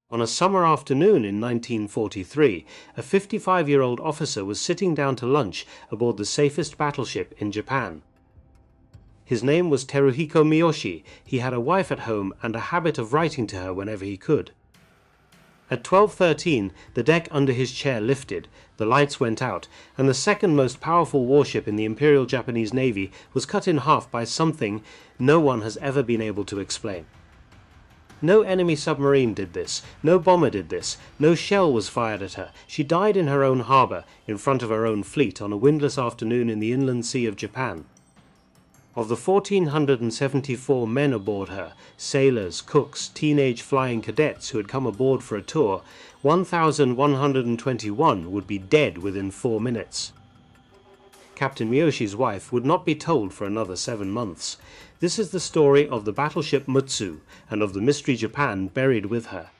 On a summer afternoon in 1943, a 55-year-old officer was sitting down to lunch aboard the safest battleship in Japan. His name was Teruhiko Miyoshi. He had a wife at home and a habit of writing to her whenever he could. At 12:13, the deck under his chair lifted, the lights went out, and the second most powerful warship in the Imperial Japanese Navy was cut in half by something no one has ever been able to explain. No enemy submarine did this, no bomber did this, no shell was fired at her. She died in her own harbour, in front of her own fleet, on a windless afternoon in the inland sea of Japan. Of the 1,474 men aboard her, sailors, cooks, teenage flying cadets who had come aboard for a tour, 1,121 would be dead within 4 minutes. Captain Miyoshi's wife would not be told for another 7 months. This is the story of the Battleship Mutsu and of the Mystery Japan buried with her.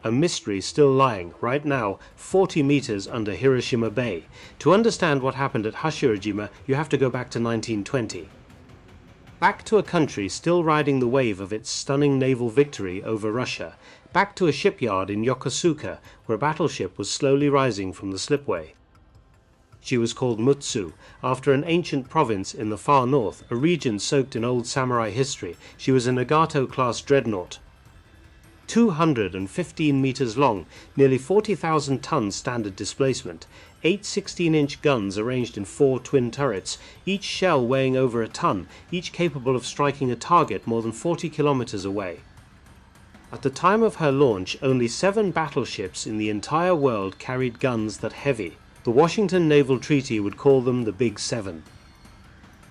A mystery still lying, right now, 40 meters under Hiroshima Bay. To understand what happened at Hashirojima, you have to go back to 1920. Back to a country still riding the wave of its stunning naval victory over Russia. Back to a shipyard in Yokosuka, where a battleship was slowly rising from the slipway. She was called Mutsu, after an ancient province in the far north, a region soaked in old samurai history. She was a Nagato-class dreadnought. 215 meters long, nearly 40,000 tons standard displacement, 8 16-inch guns arranged in 4 twin turrets, each shell weighing over a ton, each capable of striking a target more than 40 kilometers away. At the time of her launch, only 7 battleships in the entire world carried guns that heavy. The Washington Naval Treaty would call them the Big Seven.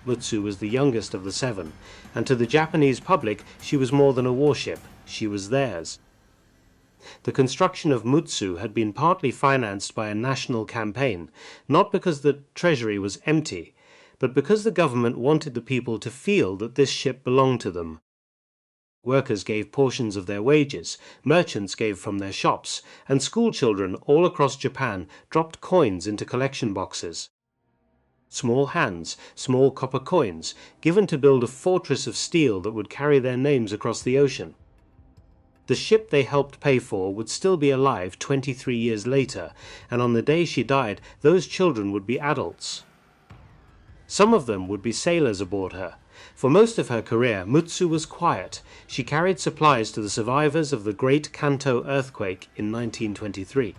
Mutsu was the youngest of the 7, and to the Japanese public she was more than a warship. She was theirs. The construction of Mutsu had been partly financed by a national campaign, not because the treasury was empty, but because the government wanted the people to feel that this ship belonged to them. Workers gave portions of their wages, merchants gave from their shops, and schoolchildren all across Japan dropped coins into collection boxes. Small hands, small copper coins, given to build a fortress of steel that would carry their names across the ocean. The ship they helped pay for would still be alive 23 years later, and on the day she died, those children would be adults. Some of them would be sailors aboard her. For most of her career, Mutsu was quiet. She carried supplies to the survivors of the Great Kanto earthquake in 1923.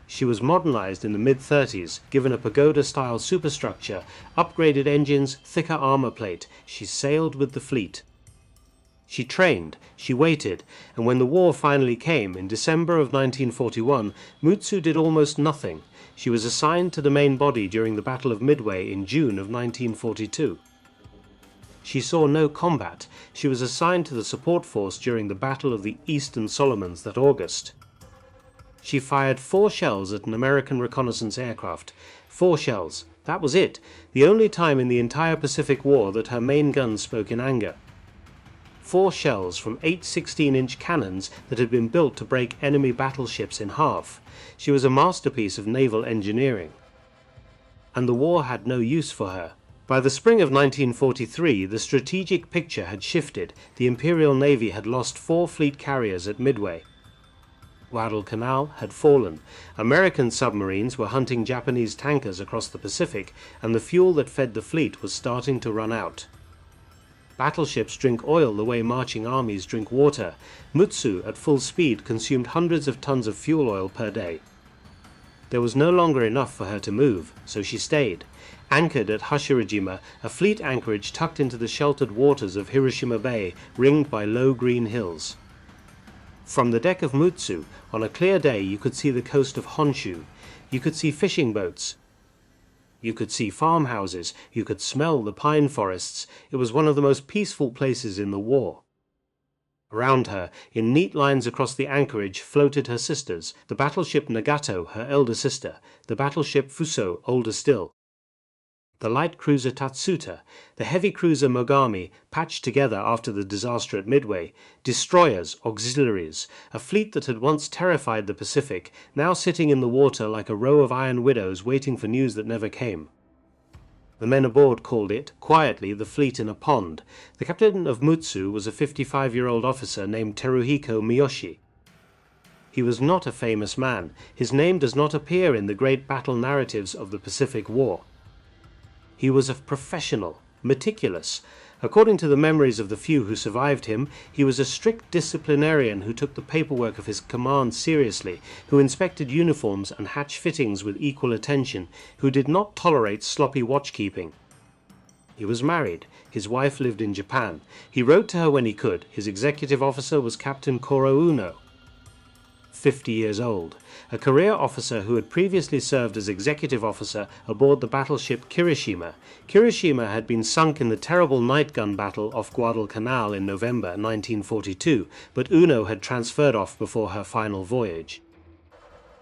She was modernized in the mid-30s, given a pagoda-style superstructure, upgraded engines, thicker armor plate. She sailed with the fleet. She trained, she waited, and when the war finally came, in December of 1941, Mutsu did almost nothing. She was assigned to the main body during the Battle of Midway in June of 1942. She saw no combat. She was assigned to the support force during the Battle of the Eastern Solomons that August. She fired 4 shells at an American reconnaissance aircraft. 4 shells. That was it. The only time in the entire Pacific War that her main gun spoke in anger. 4 shells from 8 16-inch cannons that had been built to break enemy battleships in half. She was a masterpiece of naval engineering. And the war had no use for her. By the spring of 1943, the strategic picture had shifted. The Imperial Navy had lost 4 fleet carriers at Midway. Guadalcanal had fallen. American submarines were hunting Japanese tankers across the Pacific, and the fuel that fed the fleet was starting to run out. Battleships drink oil the way marching armies drink water. Mutsu, at full speed, consumed hundreds of tons of fuel oil per day. There was no longer enough for her to move, so she stayed. Anchored at Hashirojima, a fleet anchorage tucked into the sheltered waters of Hiroshima Bay, ringed by low green hills. From the deck of Mutsu, on a clear day you could see the coast of Honshu. You could see fishing boats. You could see farmhouses. You could smell the pine forests. It was one of the most peaceful places in the war. Around her, in neat lines across the anchorage, floated her sisters, the battleship Nagato, her elder sister, the battleship Fuso, older still, the light cruiser Tatsuta, the heavy cruiser Mogami, patched together after the disaster at Midway, destroyers, auxiliaries, a fleet that had once terrified the Pacific, now sitting in the water like a row of iron widows waiting for news that never came. The men aboard called it, quietly, the fleet in a pond. The captain of Mutsu was a 55-year-old officer named Teruhiko Miyoshi. He was not a famous man. His name does not appear in the great battle narratives of the Pacific War. He was a professional, meticulous. According to the memories of the few who survived him, he was a strict disciplinarian who took the paperwork of his command seriously, who inspected uniforms and hatch fittings with equal attention, who did not tolerate sloppy watchkeeping. He was married. His wife lived in Japan. He wrote to her when he could. His executive officer was Captain Koro Uno, 50 years old, a career officer who had previously served as executive officer aboard the battleship Kirishima. Kirishima had been sunk in the terrible night gun battle off Guadalcanal in November 1942, but Uno had transferred off before her final voyage.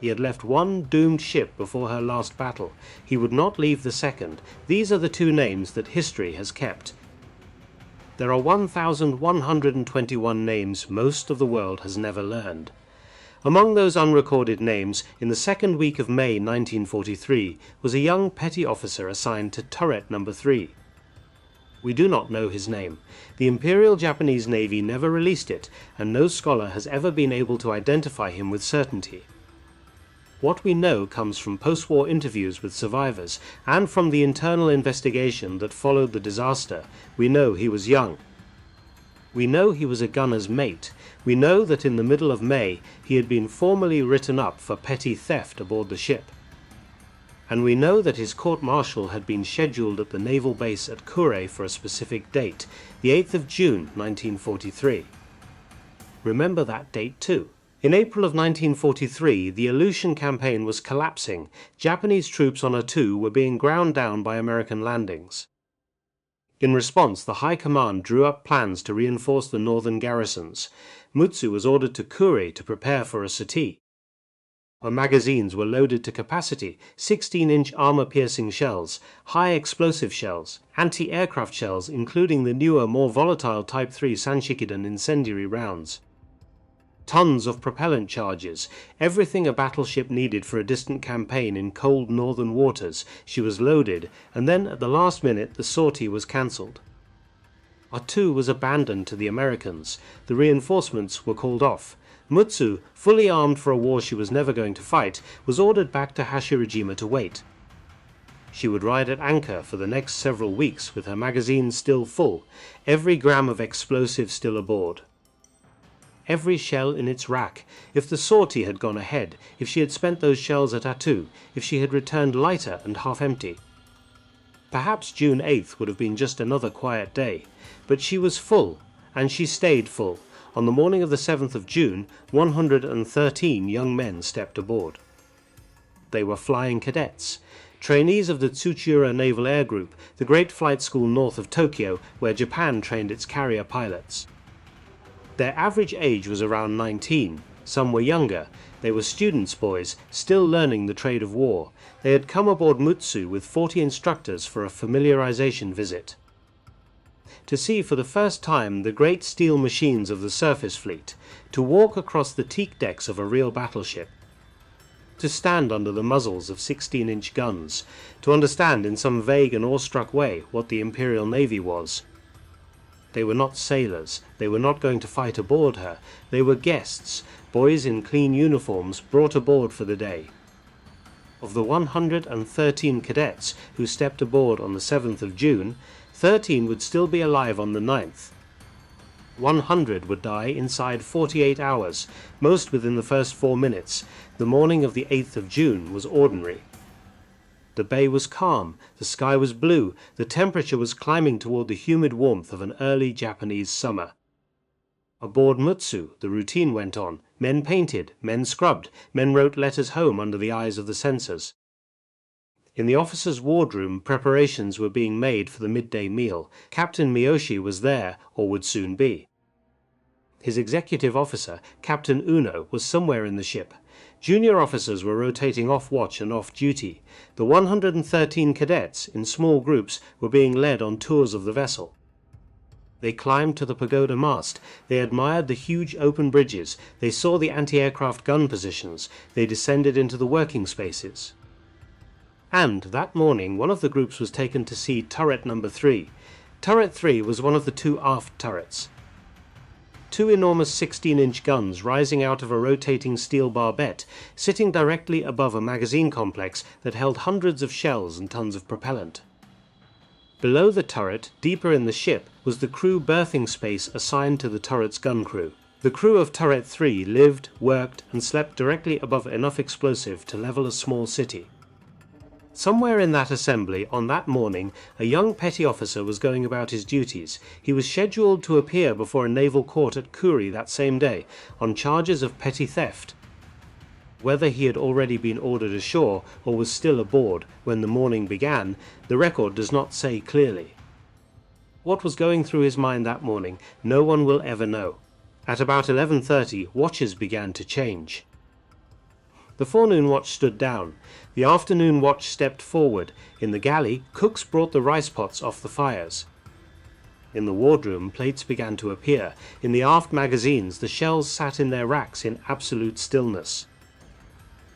He had left one doomed ship before her last battle. He would not leave the second. These are the two names that history has kept. There are 1,121 names most of the world has never learned. Among those unrecorded names, in the second week of May 1943, was a young petty officer assigned to turret number 3. We do not know his name. The Imperial Japanese Navy never released it, and no scholar has ever been able to identify him with certainty. What we know comes from post-war interviews with survivors, and from the internal investigation that followed the disaster. We know he was young. We know he was a gunner's mate. We know that in the middle of May he had been formally written up for petty theft aboard the ship. And we know that his court-martial had been scheduled at the naval base at Kure for a specific date, the 8th of June 1943. Remember that date too. In April of 1943, the Aleutian campaign was collapsing. Japanese troops on Attu were being ground down by American landings. In response, the High Command drew up plans to reinforce the northern garrisons. Mutsu was ordered to Kure to prepare for a sortie. Her magazines were loaded to capacity, 16-inch armor-piercing shells, high explosive shells, anti-aircraft shells including the newer, more volatile Type 3 Sanshikidan incendiary rounds. Tons of propellant charges, everything a battleship needed for a distant campaign in cold northern waters. She was loaded, and then at the last minute the sortie was cancelled. Attu was abandoned to the Americans. The reinforcements were called off. Mutsu, fully armed for a war she was never going to fight, was ordered back to Hashirajima to wait. She would ride at anchor for the next several weeks with her magazines still full, every gram of explosive still aboard. Every shell in its rack. If the sortie had gone ahead, if she had spent those shells at Attu, if she had returned lighter and half empty. Perhaps June 8th would have been just another quiet day, but she was full, and she stayed full. On the morning of the 7th of June, 113 young men stepped aboard. They were flying cadets, trainees of the Tsuchiura Naval Air Group, the great flight school north of Tokyo, where Japan trained its carrier pilots. Their average age was around 19. Some were younger. They were students' boys, still learning the trade of war. They had come aboard Mutsu with 40 instructors for a familiarization visit. To see for the first time the great steel machines of the surface fleet, to walk across the teak decks of a real battleship, to stand under the muzzles of 16-inch guns, to understand in some vague and awestruck way what the Imperial Navy was. They were not sailors. They were not going to fight aboard her. They were guests, boys in clean uniforms brought aboard for the day. Of the 113 cadets who stepped aboard on the 7th of June, 13 would still be alive on the 9th. 100 would die inside 48 hours, most within the first 4 minutes. The morning of the 8th of June was ordinary. The bay was calm, the sky was blue, the temperature was climbing toward the humid warmth of an early Japanese summer. Aboard Mutsu, the routine went on. Men painted, men scrubbed, men wrote letters home under the eyes of the censors. In the officers' wardroom, preparations were being made for the midday meal. Captain Miyoshi was there, or would soon be. His executive officer, Captain Uno, was somewhere in the ship. Junior officers were rotating off watch and off duty. The 113 cadets, in small groups, were being led on tours of the vessel. They climbed to the pagoda mast. They admired the huge open bridges. They saw the anti-aircraft gun positions. They descended into the working spaces. And that morning one of the groups was taken to see turret number 3. Turret 3 was one of the 2 aft turrets. two enormous 16-inch guns rising out of a rotating steel barbette, sitting directly above a magazine complex that held hundreds of shells and tons of propellant. Below the turret, deeper in the ship, was the crew berthing space assigned to the turret's gun crew. The crew of Turret 3 lived, worked, and slept directly above enough explosive to level a small city. Somewhere in that assembly, on that morning, a young petty officer was going about his duties. He was scheduled to appear before a naval court at Kuri that same day, on charges of petty theft. Whether he had already been ordered ashore, or was still aboard when the morning began, the record does not say clearly. What was going through his mind that morning, no one will ever know. At about 11:30, watches began to change. The forenoon watch stood down. The afternoon watch stepped forward. In the galley, cooks brought the rice pots off the fires. In the wardroom, plates began to appear. In the aft magazines, the shells sat in their racks in absolute stillness.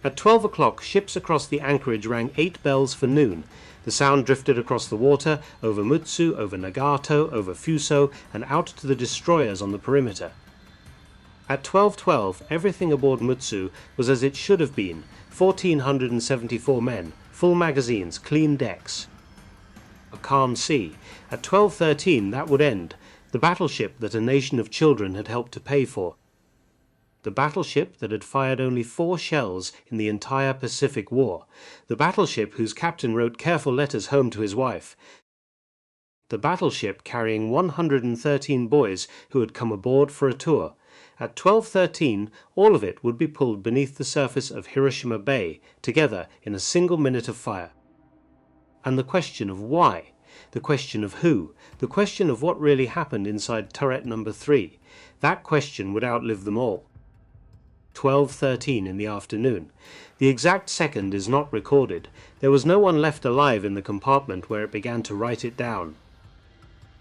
At 12 o'clock, ships across the anchorage rang 8 bells for noon. The sound drifted across the water, over Mutsu, over Nagato, over Fuso, and out to the destroyers on the perimeter. At 12:12, everything aboard Mutsu was as it should have been, 1,474 men, full magazines, clean decks. A calm sea. At 12:13 that would end, the battleship that a nation of children had helped to pay for. The battleship that had fired only 4 shells in the entire Pacific War. The battleship whose captain wrote careful letters home to his wife. The battleship carrying 113 boys who had come aboard for a tour. At 12:13, all of it would be pulled beneath the surface of Hiroshima Bay, together in a single minute of fire. And the question of why, the question of who, the question of what really happened inside turret number 3, that question would outlive them all. 12:13 in the afternoon. The exact second is not recorded. There was no one left alive in the compartment where it began to write it down.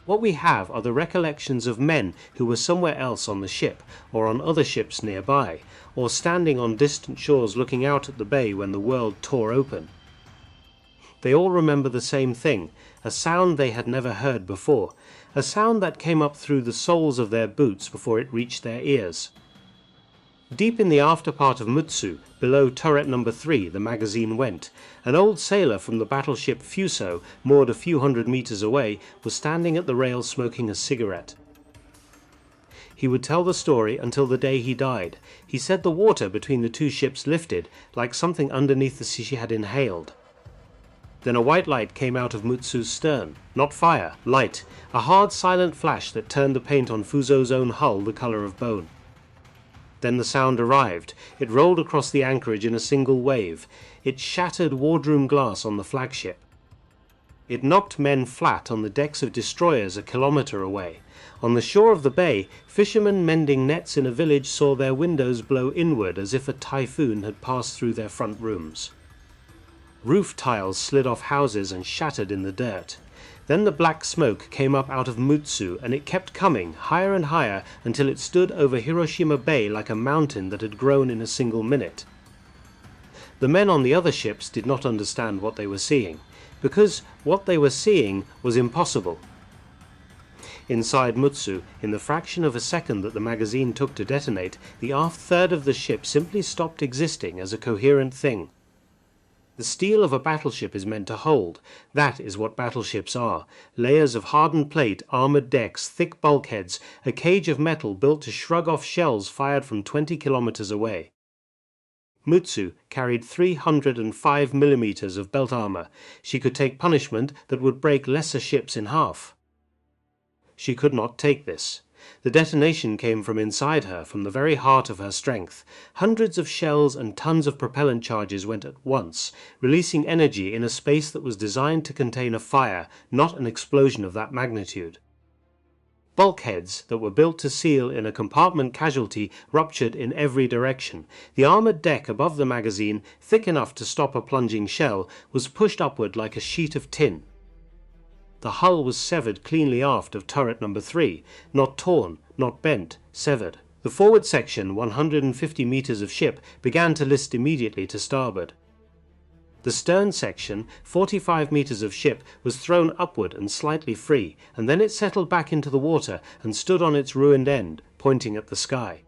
What we have are the recollections of men who were somewhere else on the ship, or on other ships nearby, or standing on distant shores looking out at the bay when the world tore open. They all remember the same thing, a sound they had never heard before, a sound that came up through the soles of their boots before it reached their ears. Deep in the after part of Mutsu, below turret number 3, the magazine went. An old sailor from the battleship Fuso, moored a few hundred meters away, was standing at the rail smoking a cigarette. He would tell the story until the day he died. He said the water between the two ships lifted, like something underneath the sea she had inhaled. Then a white light came out of Mutsu's stern. Not fire, light. A hard, silent flash that turned the paint on Fuso's own hull the color of bone. Then the sound arrived. It rolled across the anchorage in a single wave. It shattered wardroom glass on the flagship. It knocked men flat on the decks of destroyers a kilometer away. On the shore of the bay, fishermen mending nets in a village saw their windows blow inward as if a typhoon had passed through their front rooms. Roof tiles slid off houses and shattered in the dirt. Then the black smoke came up out of Mutsu, and it kept coming, higher and higher, until it stood over Hiroshima Bay like a mountain that had grown in a single minute. The men on the other ships did not understand what they were seeing, because what they were seeing was impossible. Inside Mutsu, in the fraction of a second that the magazine took to detonate, the aft third of the ship simply stopped existing as a coherent thing. The steel of a battleship is meant to hold. That is what battleships are. Layers of hardened plate, armored decks, thick bulkheads, a cage of metal built to shrug off shells fired from 20 kilometers away. Mutsu carried 305 millimeters of belt armor. She could take punishment that would break lesser ships in half. She could not take this. The detonation came from inside her, from the very heart of her strength. Hundreds of shells and tons of propellant charges went at once, releasing energy in a space that was designed to contain a fire, not an explosion of that magnitude. Bulkheads that were built to seal in a compartment casualty ruptured in every direction. The armored deck above the magazine, thick enough to stop a plunging shell, was pushed upward like a sheet of tin. The hull was severed cleanly aft of turret number 3, not torn, not bent, severed. The forward section, 150 meters of ship, began to list immediately to starboard. The stern section, 45 meters of ship, was thrown upward and slightly free, and then it settled back into the water and stood on its ruined end, pointing at the sky.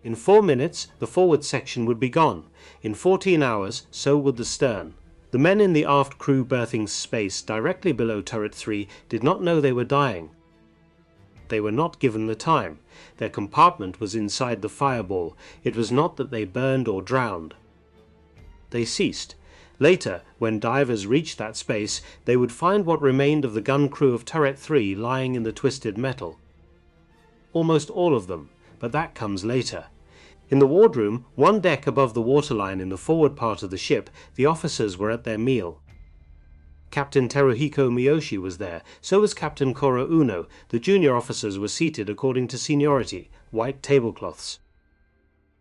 In 4 minutes, the forward section would be gone. In 14 hours, so would the stern. The men in the aft crew berthing space directly below turret 3 did not know they were dying. They were not given the time. Their compartment was inside the fireball. It was not that they burned or drowned. They ceased. Later, when divers reached that space, they would find what remained of the gun crew of turret 3 lying in the twisted metal. Almost all of them, but that comes later. In the wardroom, one deck above the waterline in the forward part of the ship, the officers were at their meal. Captain Teruhiko Miyoshi was there, so was Captain Koro Uno. The junior officers were seated according to seniority, white tablecloths.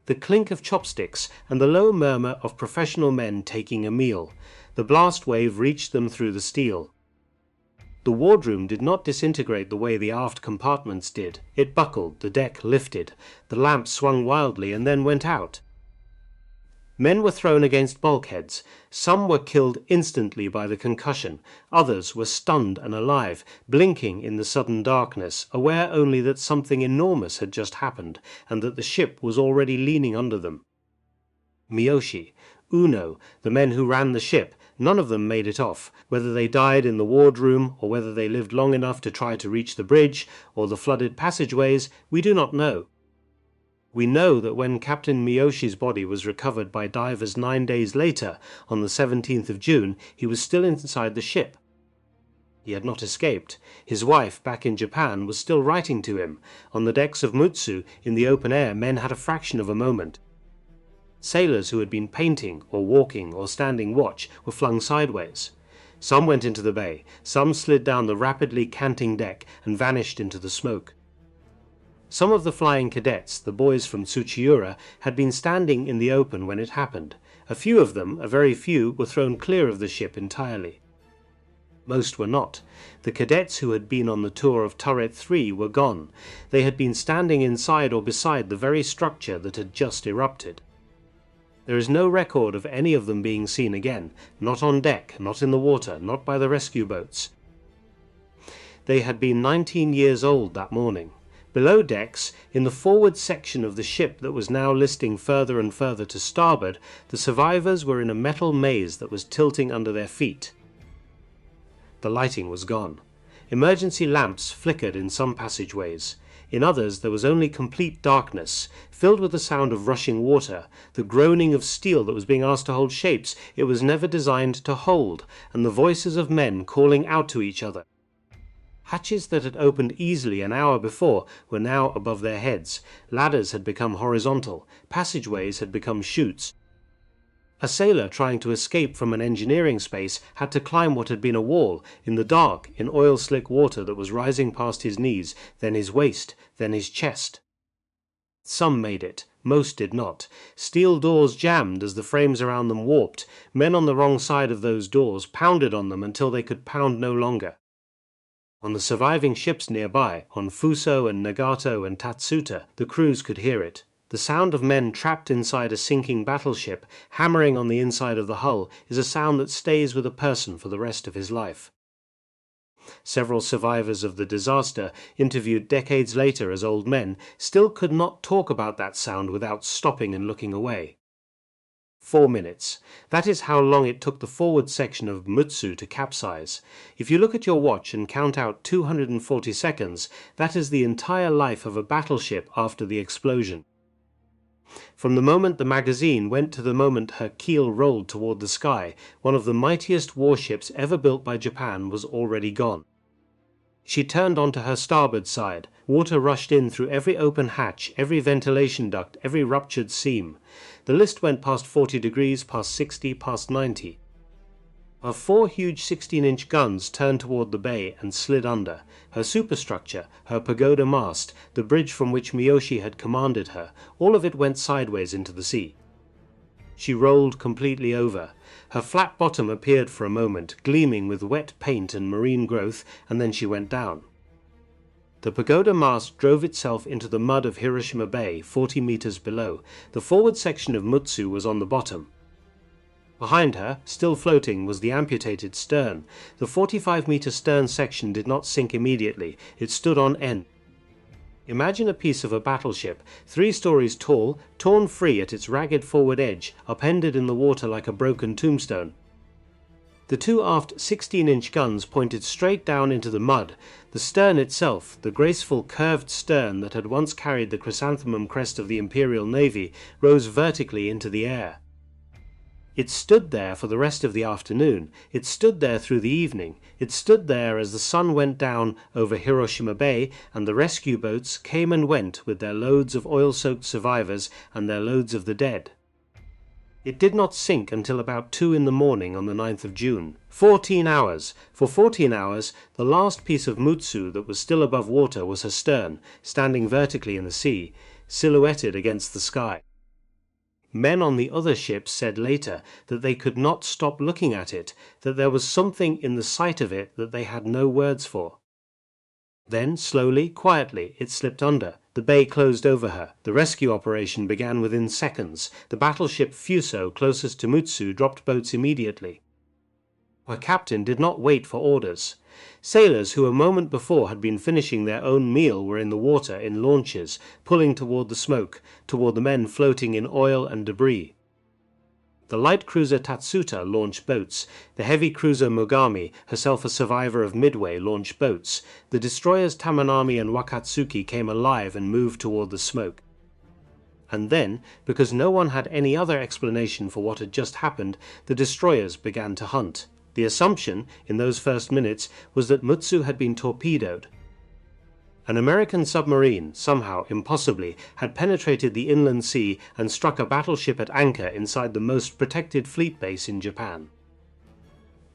The clink of chopsticks and the low murmur of professional men taking a meal. The blast wave reached them through the steel. The wardroom did not disintegrate the way the aft compartments did. It buckled, the deck lifted, the lamp swung wildly and then went out. Men were thrown against bulkheads. Some were killed instantly by the concussion. Others were stunned and alive, blinking in the sudden darkness, aware only that something enormous had just happened, and that the ship was already leaning under them. Miyoshi, Uno, the men who ran the ship, none of them made it off. Whether they died in the wardroom, or whether they lived long enough to try to reach the bridge, or the flooded passageways, we do not know. We know that when Captain Miyoshi's body was recovered by divers 9 days later, on the 17th of June, he was still inside the ship. He had not escaped. His wife, back in Japan, was still writing to him. On the decks of Mutsu, in the open air, men had a fraction of a moment. Sailors who had been painting, or walking, or standing watch, were flung sideways. Some went into the bay, some slid down the rapidly canting deck and vanished into the smoke. Some of the flying cadets, the boys from Tsuchiura, had been standing in the open when it happened. A few of them, a very few, were thrown clear of the ship entirely. Most were not. The cadets who had been on the tour of Turret 3 were gone. They had been standing inside or beside the very structure that had just erupted. There is no record of any of them being seen again, not on deck, not in the water, not by the rescue boats. They had been 19 years old that morning. Below decks, in the forward section of the ship that was now listing further and further to starboard, the survivors were in a metal maze that was tilting under their feet. The lighting was gone. Emergency lamps flickered in some passageways. In others there was only complete darkness, filled with the sound of rushing water, the groaning of steel that was being asked to hold shapes it was never designed to hold, and the voices of men calling out to each other. Hatches that had opened easily an hour before were now above their heads. Ladders had become horizontal. Passageways had become chutes. A sailor trying to escape from an engineering space had to climb what had been a wall, in the dark, in oil-slick water that was rising past his knees, then his waist, then his chest. Some made it. Most did not. Steel doors jammed as the frames around them warped. Men on the wrong side of those doors pounded on them until they could pound no longer. On the surviving ships nearby, on Fuso and Nagato and Tatsuta, the crews could hear it. The sound of men trapped inside a sinking battleship, hammering on the inside of the hull, is a sound that stays with a person for the rest of his life. Several survivors of the disaster, interviewed decades later as old men, still could not talk about that sound without stopping and looking away. 4 minutes. That is how long it took the forward section of Mutsu to capsize. If you look at your watch and count out 240 seconds, that is the entire life of a battleship after the explosion. From the moment the magazine went to the moment her keel rolled toward the sky, one of the mightiest warships ever built by Japan was already gone. She turned onto her starboard side. Water rushed in through every open hatch, every ventilation duct, every ruptured seam. The list went past 40 degrees, past 60, past 90. Her 4 huge 16-inch guns turned toward the bay and slid under. Her superstructure, her pagoda mast, the bridge from which Miyoshi had commanded her, all of it went sideways into the sea. She rolled completely over. Her flat bottom appeared for a moment, gleaming with wet paint and marine growth, and then she went down. The pagoda mast drove itself into the mud of Hiroshima Bay, 40 meters below. The forward section of Mutsu was on the bottom. Behind her, still floating, was the amputated stern. The 45-meter stern section did not sink immediately. It stood on end. Imagine a piece of a battleship, 3 stories tall, torn free at its ragged forward edge, upended in the water like a broken tombstone. The 2 aft 16-inch guns pointed straight down into the mud. The stern itself, the graceful curved stern that had once carried the chrysanthemum crest of the Imperial Navy, rose vertically into the air. It stood there for the rest of the afternoon. It stood there through the evening. It stood there as the sun went down over Hiroshima Bay and the rescue boats came and went with their loads of oil-soaked survivors and their loads of the dead. It did not sink until about 2 in the morning on the 9th of June. 14 hours. For 14 hours, the last piece of Mutsu that was still above water was her stern, standing vertically in the sea, silhouetted against the sky. Men on the other ships said later that they could not stop looking at it, that there was something in the sight of it that they had no words for. Then, slowly, quietly, it slipped under. The bay closed over her. The rescue operation began within seconds. The battleship Fuso, closest to Mutsu, dropped boats immediately. Her captain did not wait for orders. Sailors who a moment before had been finishing their own meal were in the water in launches, pulling toward the smoke, toward the men floating in oil and debris. The light cruiser Tatsuta launched boats. The heavy cruiser Mogami, herself a survivor of Midway, launched boats. The destroyers Tamanami and Wakatsuki came alive and moved toward the smoke. And then, because no one had any other explanation for what had just happened, the destroyers began to hunt. The assumption, in those first minutes, was that Mutsu had been torpedoed. An American submarine, somehow, impossibly, had penetrated the inland sea and struck a battleship at anchor inside the most protected fleet base in Japan.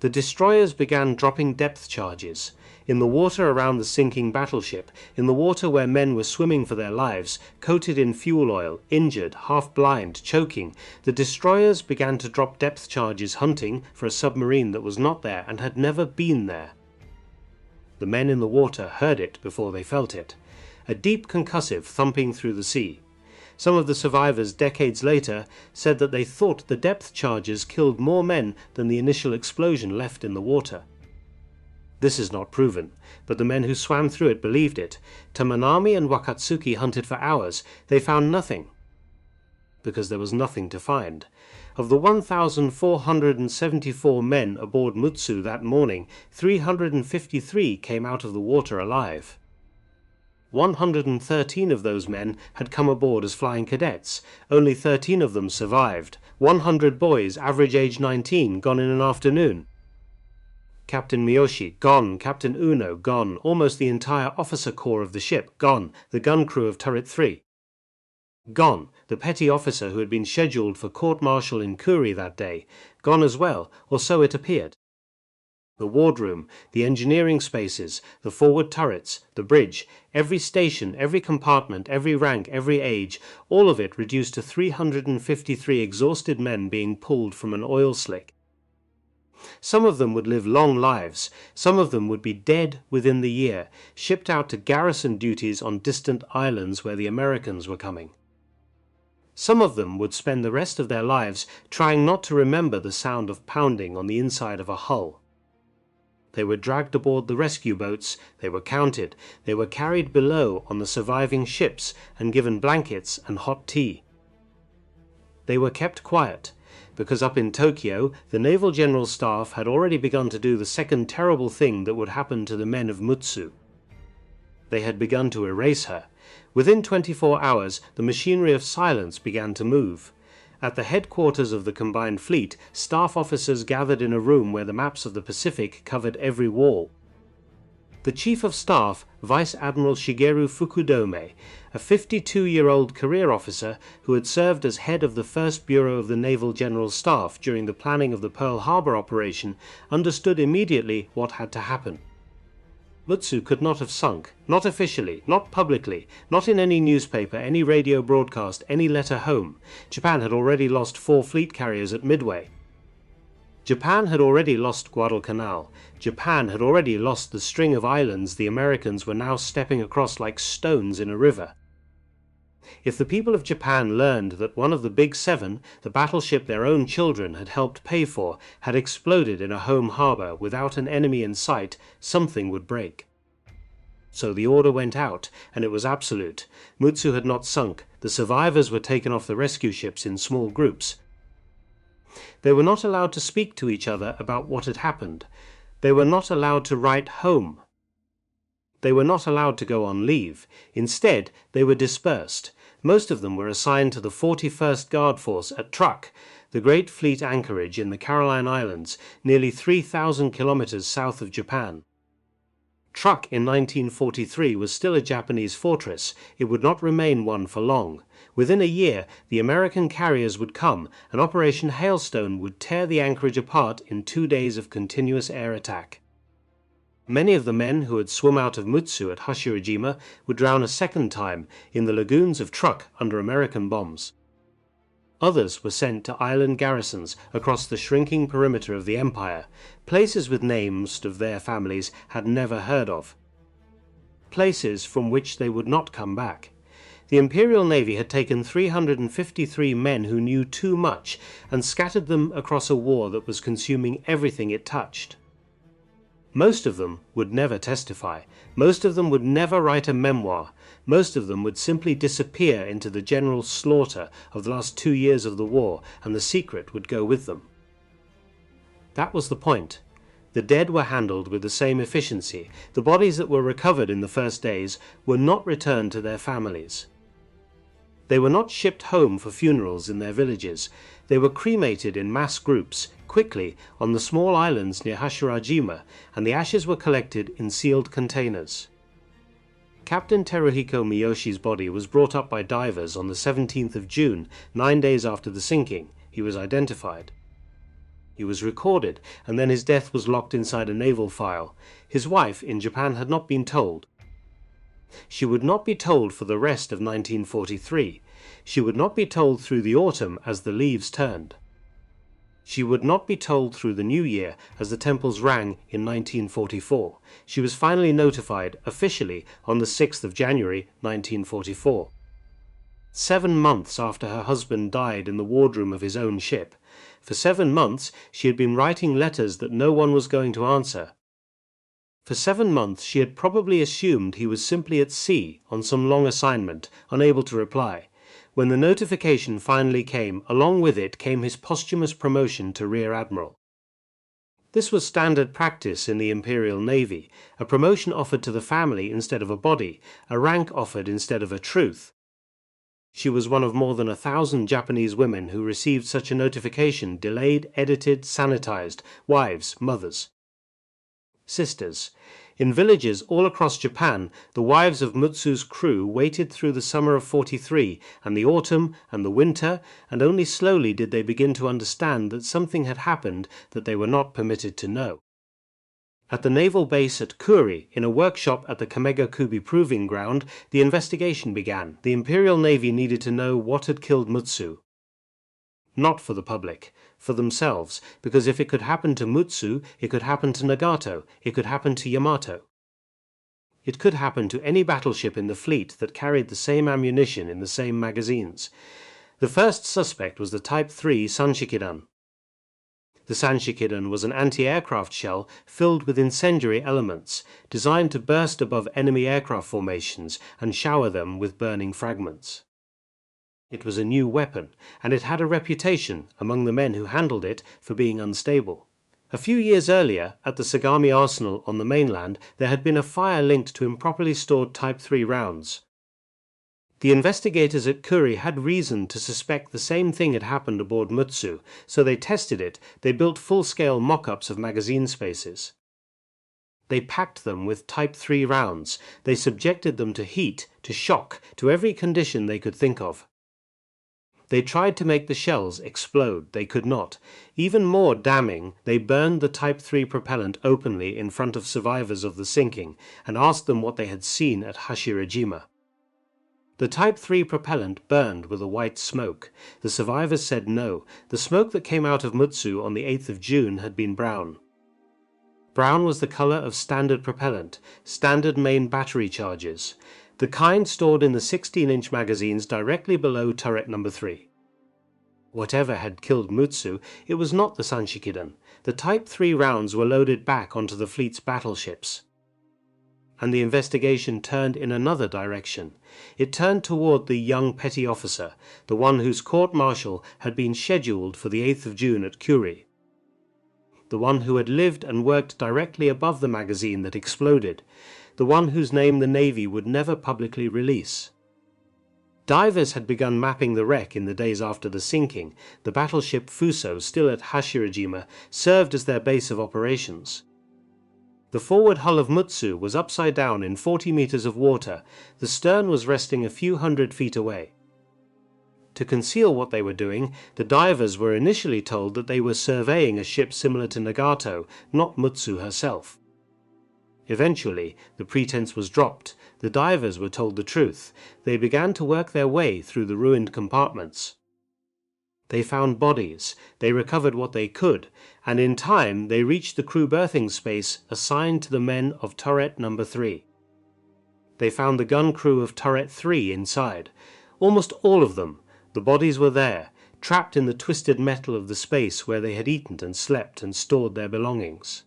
The destroyers began dropping depth charges. In the water around the sinking battleship, in the water where men were swimming for their lives, coated in fuel oil, injured, half-blind, choking, the destroyers began to drop depth charges hunting for a submarine that was not there and had never been there. The men in the water heard it before they felt it. A deep concussive thumping through the sea. Some of the survivors decades later said that they thought the depth charges killed more men than the initial explosion left in the water. This is not proven, but the men who swam through it believed it. Tamanami and Wakatsuki hunted for hours. They found nothing, because there was nothing to find. Of the 1,474 men aboard Mutsu that morning, 353 came out of the water alive. 113 of those men had come aboard as flying cadets. Only 13 of them survived. 100 boys, average age 19, gone in an afternoon. Captain Miyoshi, gone. Captain Uno, gone. Almost the entire officer corps of the ship, gone. The gun crew of Turret 3. Gone. The petty officer who had been scheduled for court-martial in Kuri that day, gone as well, or so it appeared. The wardroom, the engineering spaces, the forward turrets, the bridge, every station, every compartment, every rank, every age, all of it reduced to 353 exhausted men being pulled from an oil slick. Some of them would live long lives. Some of them would be dead within the year, shipped out to garrison duties on distant islands where the Americans were coming. Some of them would spend the rest of their lives trying not to remember the sound of pounding on the inside of a hull. They were dragged aboard the rescue boats, they were counted, they were carried below on the surviving ships and given blankets and hot tea. They were kept quiet, because up in Tokyo, the Naval General Staff had already begun to do the second terrible thing that would happen to the men of Mutsu. They had begun to erase her. Within 24 hours, the machinery of silence began to move. At the headquarters of the combined fleet, staff officers gathered in a room where the maps of the Pacific covered every wall. The Chief of Staff, Vice Admiral Shigeru Fukudome, a 52-year-old career officer who had served as head of the First Bureau of the Naval General Staff during the planning of the Pearl Harbor operation, understood immediately what had to happen. Mutsu could not have sunk, not officially, not publicly, not in any newspaper, any radio broadcast, any letter home. Japan had already lost 4 fleet carriers at Midway. Japan had already lost Guadalcanal. Japan had already lost the string of islands the Americans were now stepping across like stones in a river. If the people of Japan learned that one of the Big Seven, the battleship their own children had helped pay for, had exploded in a home harbor without an enemy in sight, something would break. So the order went out, and it was absolute. Mutsu had not sunk. The survivors were taken off the rescue ships in small groups. They were not allowed to speak to each other about what had happened. They were not allowed to write home. They were not allowed to go on leave. Instead, they were dispersed. Most of them were assigned to the 41st Guard Force at Truk, the Great Fleet anchorage in the Caroline Islands, nearly 3,000 kilometers south of Japan. Truk in 1943 was still a Japanese fortress. It would not remain one for long. Within a year, the American carriers would come, and Operation Hailstone would tear the anchorage apart in 2 days of continuous air attack. Many of the men who had swum out of Mutsu at Hashirajima would drown a second time in the lagoons of Truk under American bombs. Others were sent to island garrisons across the shrinking perimeter of the empire, places with names of their families had never heard of, places from which they would not come back. The Imperial Navy had taken 353 men who knew too much and scattered them across a war that was consuming everything it touched. Most of them would never testify. Most of them would never write a memoir. Most of them would simply disappear into the general slaughter of the last 2 years of the war, and the secret would go with them. That was the point. The dead were handled with the same efficiency. The bodies that were recovered in the first days were not returned to their families. They were not shipped home for funerals in their villages. They were cremated in mass groups, quickly, on the small islands near Hashirajima, and the ashes were collected in sealed containers. Captain Teruhiko Miyoshi's body was brought up by divers on the 17th of June, 9 days after the sinking. He was identified. He was recorded, and then his death was locked inside a naval file. His wife in Japan had not been told. She would not be told for the rest of 1943. She would not be told through the autumn as the leaves turned. She would not be told through the new year as the temples rang in 1944. She was finally notified officially on the 6th of January 1944. 7 months after her husband died in the wardroom of his own ship. For 7 months she had been writing letters that no one was going to answer. For 7 months she had probably assumed he was simply at sea on some long assignment, unable to reply. When the notification finally came, along with it came his posthumous promotion to Rear Admiral. This was standard practice in the Imperial Navy, a promotion offered to the family instead of a body, a rank offered instead of a truth. She was one of more than 1,000 Japanese women who received such a notification, delayed, edited, sanitized, wives, mothers, sisters. In villages all across Japan, the wives of Mutsu's crew waited through the summer of 43 and the autumn and the winter, and only slowly did they begin to understand that something had happened that they were not permitted to know. At the naval base at Kuri, in a workshop at the Kamegakubi Proving Ground, the investigation began. The Imperial Navy needed to know what had killed Mutsu. Not for the public, for themselves, because if it could happen to Mutsu, it could happen to Nagato, it could happen to Yamato. It could happen to any battleship in the fleet that carried the same ammunition in the same magazines. The first suspect was the Type 3 Sanshikidan. The Sanshikidan was an anti-aircraft shell filled with incendiary elements, designed to burst above enemy aircraft formations and shower them with burning fragments. It was a new weapon, and it had a reputation, among the men who handled it, for being unstable. A few years earlier, at the Sagami Arsenal on the mainland, there had been a fire linked to improperly stored Type 3 rounds. The investigators at Kuri had reason to suspect the same thing had happened aboard Mutsu, so they tested it. They built full-scale mock-ups of magazine spaces. They packed them with Type 3 rounds. They subjected them to heat, to shock, to every condition they could think of. They tried to make the shells explode. They could not. Even more damning, they burned the Type 3 propellant openly in front of survivors of the sinking and asked them what they had seen at Hashirajima. The Type 3 propellant burned with a white smoke. The survivors said no. The smoke that came out of Mutsu on the 8th of June had been brown. Brown was the color of standard propellant, standard main battery charges, the kind stored in the 16-inch magazines directly below turret number 3. Whatever had killed Mutsu, it was not the Sanshikidan. The Type 3 rounds were loaded back onto the fleet's battleships. and the investigation turned in another direction. It turned toward the young petty officer, the one whose court-martial had been scheduled for the 8th of June at Curie. The one who had lived and worked directly above the magazine that exploded, the one whose name the Navy would never publicly release. Divers had begun mapping the wreck in the days after the sinking. The battleship Fuso, still at Hashirajima, served as their base of operations. The forward hull of Mutsu was upside down in 40 meters of water. The stern was resting a few hundred feet away. To conceal what they were doing, the divers were initially told that they were surveying a ship similar to Nagato, not Mutsu herself. Eventually, the pretense was dropped. The divers were told the truth. They began to work their way through the ruined compartments. They found bodies, they recovered what they could, and in time they reached the crew berthing space assigned to the men of turret number 3. They found the gun crew of turret 3 inside. Almost all of them. The bodies were there, trapped in the twisted metal of the space where they had eaten and slept and stored their belongings.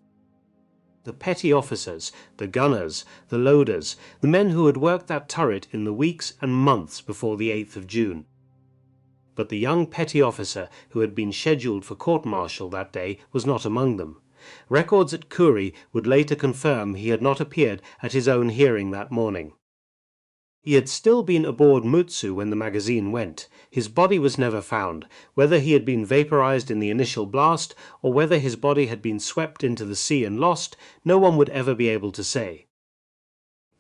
The petty officers, the gunners, the loaders, the men who had worked that turret in the weeks and months before the 8th of June. But the young petty officer who had been scheduled for court-martial that day was not among them. Records at Curie would later confirm he had not appeared at his own hearing that morning. He had still been aboard Mutsu when the magazine went. His body was never found. Whether he had been vaporized in the initial blast, or whether his body had been swept into the sea and lost, no one would ever be able to say.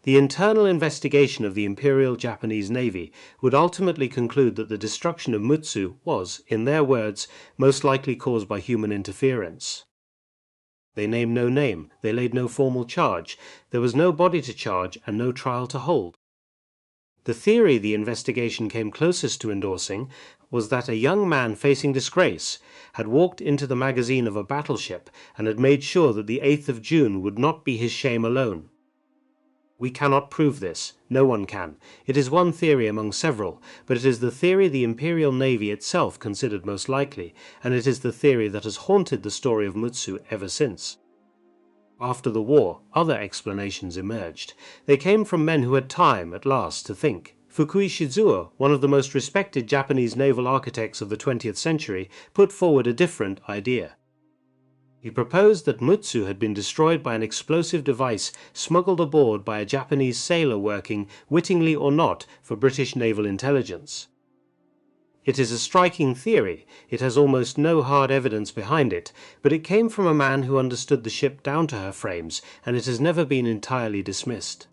The internal investigation of the Imperial Japanese Navy would ultimately conclude that the destruction of Mutsu was, in their words, most likely caused by human interference. They named no name, they laid no formal charge, there was no body to charge and no trial to hold. The theory the investigation came closest to endorsing was that a young man facing disgrace had walked into the magazine of a battleship and had made sure that the 8th of June would not be his shame alone. We cannot prove this. No one can. It is one theory among several, but it is the theory the Imperial Navy itself considered most likely, and it is the theory that has haunted the story of Mutsu ever since. After the war, other explanations emerged. They came from men who had time, at last, to think. Fukui Shizuo, one of the most respected Japanese naval architects of the 20th century, put forward a different idea. He proposed that Mutsu had been destroyed by an explosive device smuggled aboard by a Japanese sailor working, wittingly or not, for British naval intelligence. It is a striking theory, it has almost no hard evidence behind it, but it came from a man who understood the ship down to her frames, and it has never been entirely dismissed.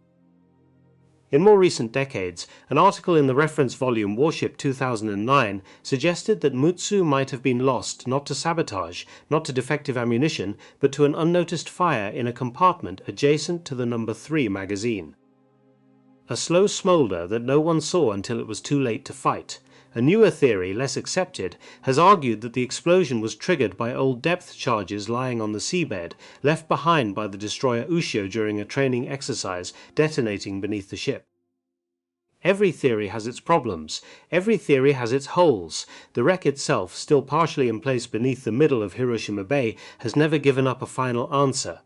In more recent decades, an article in the reference volume Warship 2009 suggested that Mutsu might have been lost not to sabotage, not to defective ammunition, but to an unnoticed fire in a compartment adjacent to the No. 3 magazine. A slow smolder that no one saw until it was too late to fight. A newer theory, less accepted, has argued that the explosion was triggered by old depth charges lying on the seabed, left behind by the destroyer Ushio during a training exercise, detonating beneath the ship. Every theory has its problems. Every theory has its holes. The wreck itself, still partially in place beneath the middle of Hiroshima Bay, has never given up a final answer.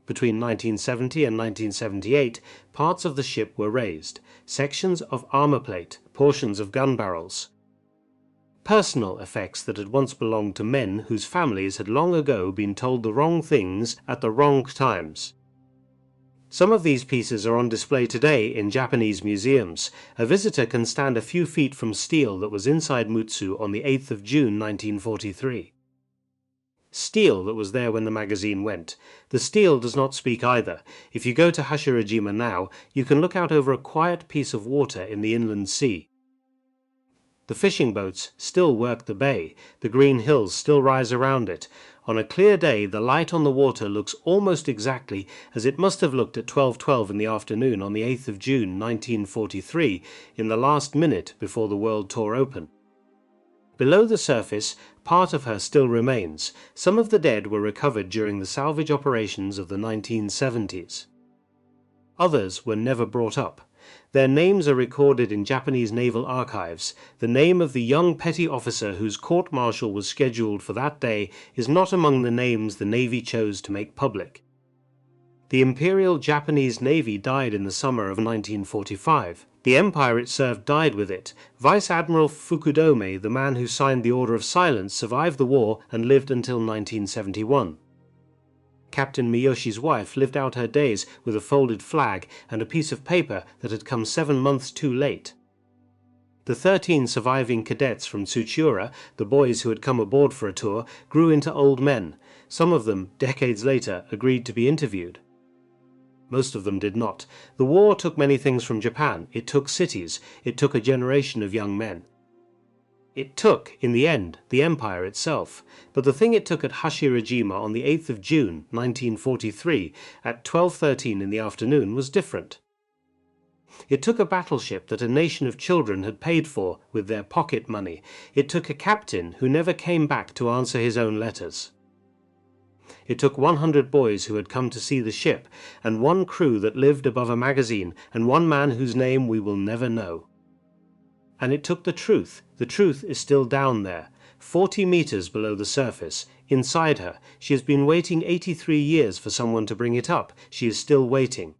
Between 1970 and 1978, parts of the ship were raised, sections of armor plate, portions of gun barrels. Personal effects that had once belonged to men whose families had long ago been told the wrong things at the wrong times. Some of these pieces are on display today in Japanese museums. A visitor can stand a few feet from steel that was inside Mutsu on the 8th of June 1943. Steel that was there when the magazine went. The steel does not speak either. If you go to Hashirajima now, you can look out over a quiet piece of water in the inland sea. The fishing boats still work the bay. The green hills still rise around it. On a clear day, the light on the water looks almost exactly as it must have looked at 12:12 in the afternoon on the 8th of June 1943, in the last minute before the world tore open. Below the surface, part of her still remains. Some of the dead were recovered during the salvage operations of the 1970s. Others were never brought up. Their names are recorded in Japanese naval archives. The name of the young petty officer whose court-martial was scheduled for that day is not among the names the Navy chose to make public. The Imperial Japanese Navy died in the summer of 1945. The empire it served died with it. Vice Admiral Fukudome, the man who signed the Order of Silence, survived the war and lived until 1971. Captain Miyoshi's wife lived out her days with a folded flag and a piece of paper that had come 7 months too late. The 13 surviving cadets from Tsuchiura, the boys who had come aboard for a tour, grew into old men. Some of them, decades later, agreed to be interviewed. Most of them did not. The war took many things from Japan. It took cities. It took a generation of young men. It took, in the end, the empire itself. But the thing it took at Hashirajima on the 8th of June, 1943, at 12:13 in the afternoon was different. It took a battleship that a nation of children had paid for with their pocket money. It took a captain who never came back to answer his own letters. It took 100 boys who had come to see the ship, and one crew that lived above a magazine, and one man whose name we will never know. And it took the truth. The truth is still down there, 40 meters below the surface. Inside her, she has been waiting 83 years for someone to bring it up. She is still waiting.